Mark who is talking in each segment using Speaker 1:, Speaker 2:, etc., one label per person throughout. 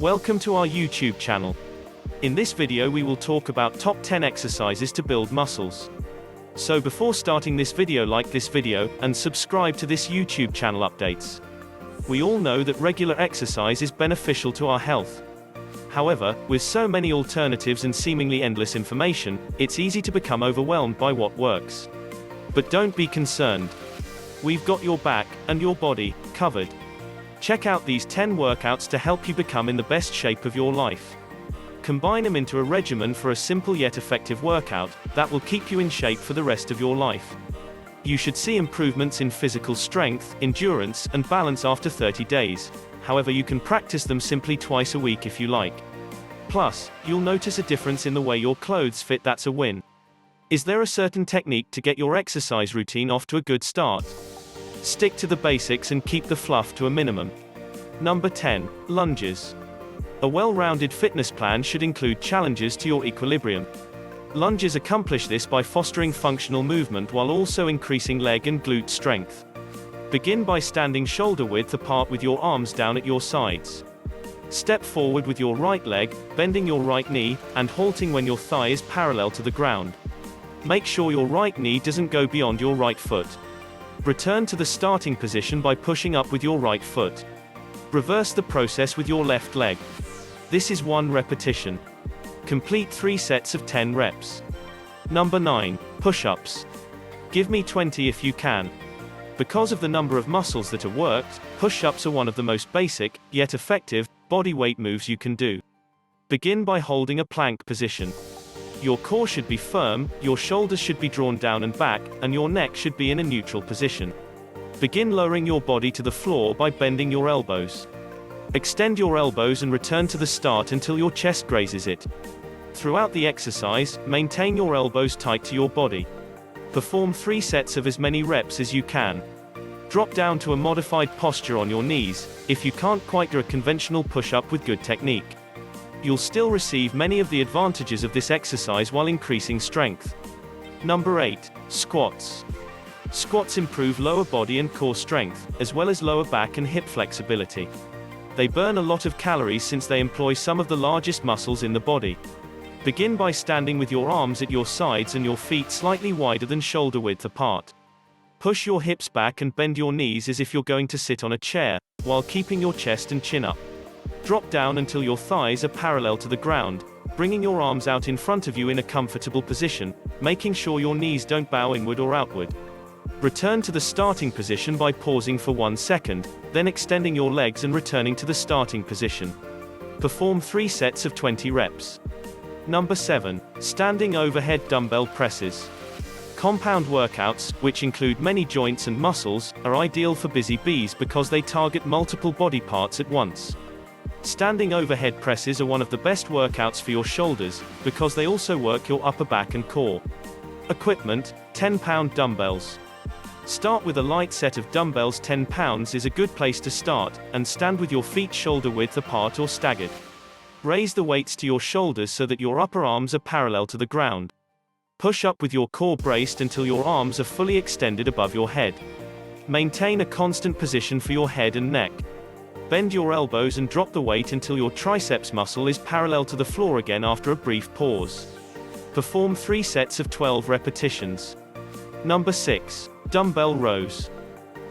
Speaker 1: Welcome to our YouTube channel. In this video we will talk about top 10 exercises to build muscles. So before starting this video, like this video, and subscribe to this YouTube channel updates. We all know that regular exercise is beneficial to our health. However, with so many alternatives and seemingly endless information, it's easy to become overwhelmed by what works. But don't be concerned. We've got your back, and your body, covered. Check out these 10 workouts to help you become in the best shape of your life. Combine them into a regimen for a simple yet effective workout that will keep you in shape for the rest of your life. You should see improvements in physical strength, endurance, and balance after 30 days. However, you can practice them simply twice a week if you like. Plus, you'll notice a difference in the way your clothes fit. That's a win. Is there a certain technique to get your exercise routine off to a good start? Stick to the basics and keep the fluff to a minimum. Number 10. Lunges. A well-rounded fitness plan should include challenges to your equilibrium. Lunges accomplish this by fostering functional movement while also increasing leg and glute strength. Begin by standing shoulder-width apart with your arms down at your sides. Step forward with your right leg, bending your right knee, and halting when your thigh is parallel to the ground. Make sure your right knee doesn't go beyond your right foot. Return to the starting position by pushing up with your right foot. Reverse the process with your left leg. This is 1 repetition. Complete 3 sets of 10 reps. Number 9. Push-ups. Give me 20 if you can. Because of the number of muscles that are worked, push-ups are one of the most basic, yet effective, body weight moves you can do. Begin by holding a plank position. Your core should be firm, your shoulders should be drawn down and back, and your neck should be in a neutral position. Begin lowering your body to the floor by bending your elbows. Extend your elbows and return to the start until your chest grazes it. Throughout the exercise, maintain your elbows tight to your body. Perform 3 sets of as many reps as you can. Drop down to a modified posture on your knees, if you can't quite do a conventional push-up with good technique. You'll still receive many of the advantages of this exercise while increasing strength. Number 8. Squats. Squats improve lower body and core strength, as well as lower back and hip flexibility. They burn a lot of calories since they employ some of the largest muscles in the body. Begin by standing with your arms at your sides and your feet slightly wider than shoulder width apart. Push your hips back and bend your knees as if you're going to sit on a chair, while keeping your chest and chin up. Drop down until your thighs are parallel to the ground, bringing your arms out in front of you in a comfortable position, making sure your knees don't bow inward or outward. Return to the starting position by pausing for 1 second, then extending your legs and returning to the starting position. Perform 3 sets of 20 reps. Number 7. Standing overhead dumbbell presses. Compound workouts, which include many joints and muscles, are ideal for busy bees because they target multiple body parts at once. Standing overhead presses are one of the best workouts for your shoulders, because they also work your upper back and core. Equipment: 10-pound dumbbells. Start with a light set of dumbbells. 10 pounds is a good place to start, and stand with your feet shoulder width apart or staggered. Raise the weights to your shoulders so that your upper arms are parallel to the ground. Push up with your core braced until your arms are fully extended above your head. Maintain a constant position for your head and neck. Bend your elbows and drop the weight until your triceps muscle is parallel to the floor again after a brief pause. Perform 3 sets of 12 repetitions. Number 6. Dumbbell rows.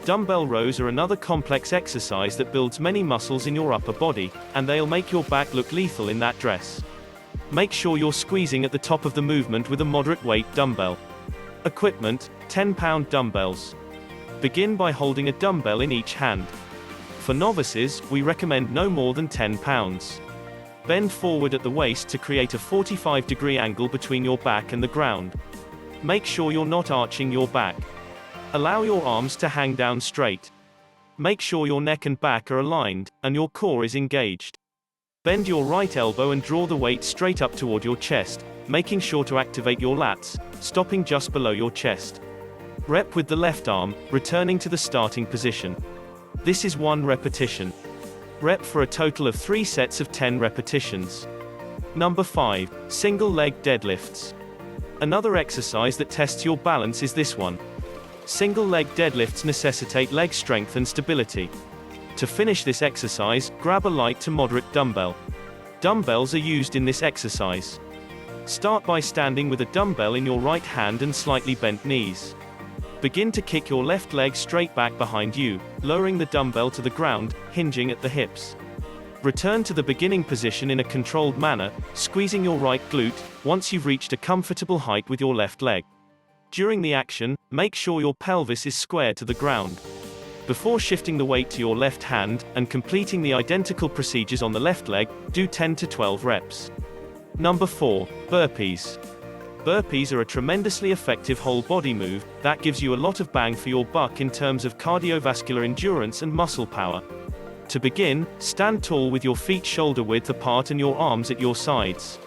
Speaker 1: Dumbbell rows are another complex exercise that builds many muscles in your upper body, and they'll make your back look lethal in that dress. Make sure you're squeezing at the top of the movement with a moderate weight dumbbell. Equipment: 10-pound dumbbells. Begin by holding a dumbbell in each hand. For novices, we recommend no more than 10 pounds. Bend forward at the waist to create a 45-degree angle between your back and the ground. Make sure you're not arching your back. Allow your arms to hang down straight. Make sure your neck and back are aligned, and your core is engaged. Bend your right elbow and draw the weight straight up toward your chest, making sure to activate your lats, stopping just below your chest. Rep with the left arm, returning to the starting position. This is 1 repetition. Rep for a total of 3 sets of 10 repetitions. Number 5. Single leg deadlifts. Another exercise that tests your balance is this one. Single leg deadlifts necessitate leg strength and stability. To finish this exercise, grab a light to moderate dumbbell. Dumbbells are used in this exercise. Start by standing with a dumbbell in your right hand and slightly bent knees. Begin to kick your left leg straight back behind you, lowering the dumbbell to the ground, hinging at the hips. Return to the beginning position in a controlled manner, squeezing your right glute, once you've reached a comfortable height with your left leg. During the action, make sure your pelvis is square to the ground. Before shifting the weight to your left hand, and completing the identical procedures on the left leg, do 10 to 12 reps. Number 4. Burpees. Burpees are a tremendously effective whole body move, that gives you a lot of bang for your buck in terms of cardiovascular endurance and muscle power. To begin, stand tall with your feet shoulder width apart and your arms at your sides.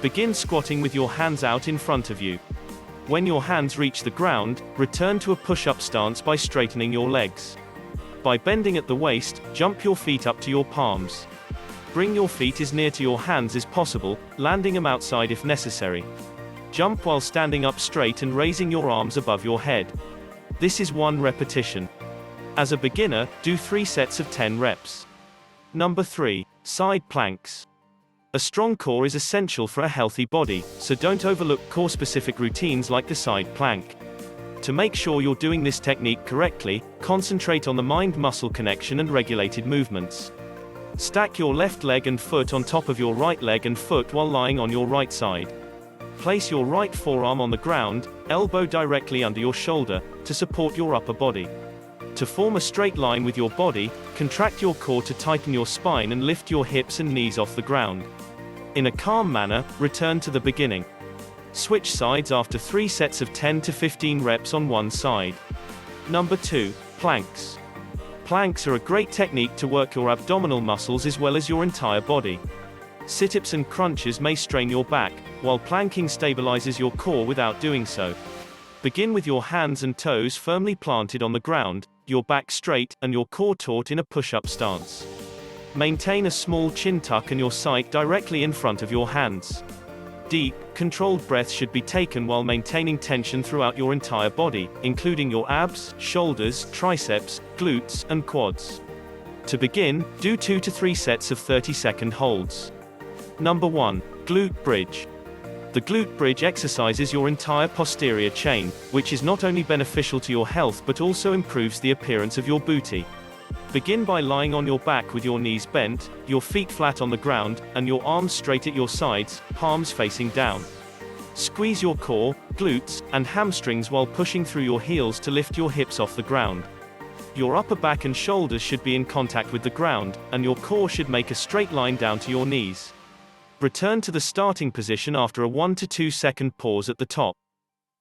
Speaker 1: Begin squatting with your hands out in front of you. When your hands reach the ground, return to a push-up stance by straightening your legs. By bending at the waist, jump your feet up to your palms. Bring your feet as near to your hands as possible, landing them outside if necessary. Jump while standing up straight and raising your arms above your head. This is 1 repetition. As a beginner, do 3 sets of 10 reps. Number 3. Side planks. A strong core is essential for a healthy body, so don't overlook core-specific routines like the side plank. To make sure you're doing this technique correctly, concentrate on the mind-muscle connection and regulated movements. Stack your left leg and foot on top of your right leg and foot while lying on your right side. Place your right forearm on the ground, elbow directly under your shoulder, to support your upper body. To form a straight line with your body, contract your core to tighten your spine and lift your hips and knees off the ground. In a calm manner, return to the beginning. Switch sides after 3 sets of 10 to 15 reps on one side. Number 2. Planks. Planks are a great technique to work your abdominal muscles as well as your entire body. Sit-ups and crunches may strain your back, while planking stabilizes your core without doing so. Begin with your hands and toes firmly planted on the ground, your back straight, and your core taut in a push-up stance. Maintain a small chin tuck and your sight directly in front of your hands. Deep, controlled breaths should be taken while maintaining tension throughout your entire body, including your abs, shoulders, triceps, glutes, and quads. To begin, do 2 to 3 sets of 30-second holds. Number 1. Glute bridge. The glute bridge exercises your entire posterior chain, which is not only beneficial to your health but also improves the appearance of your booty. Begin by lying on your back with your knees bent, your feet flat on the ground, and your arms straight at your sides, palms facing down. Squeeze your core, glutes, and hamstrings while pushing through your heels to lift your hips off the ground. Your upper back and shoulders should be in contact with the ground, and your core should make a straight line down to your knees. Return to the starting position after a 1 to 2 second pause at the top.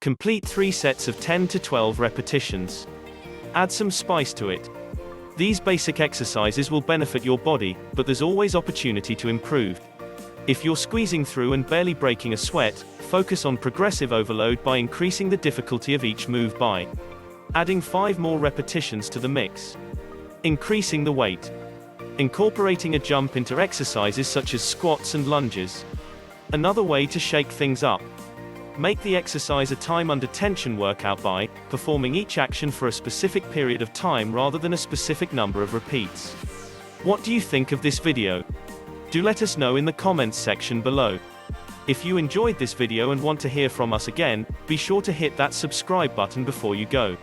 Speaker 1: Complete 3 sets of 10 to 12 repetitions. Add some spice to it. These basic exercises will benefit your body, but there's always opportunity to improve. If you're squeezing through and barely breaking a sweat, focus on progressive overload by increasing the difficulty of each move by adding 5 more repetitions to the mix. Increasing the weight. Incorporating a jump into exercises such as squats and lunges. Another way to shake things up. Make the exercise a time under tension workout by performing each action for a specific period of time rather than a specific number of repeats. What do you think of this video? Do let us know in the comments section below. If you enjoyed this video and want to hear from us again, be sure to hit that subscribe button before you go.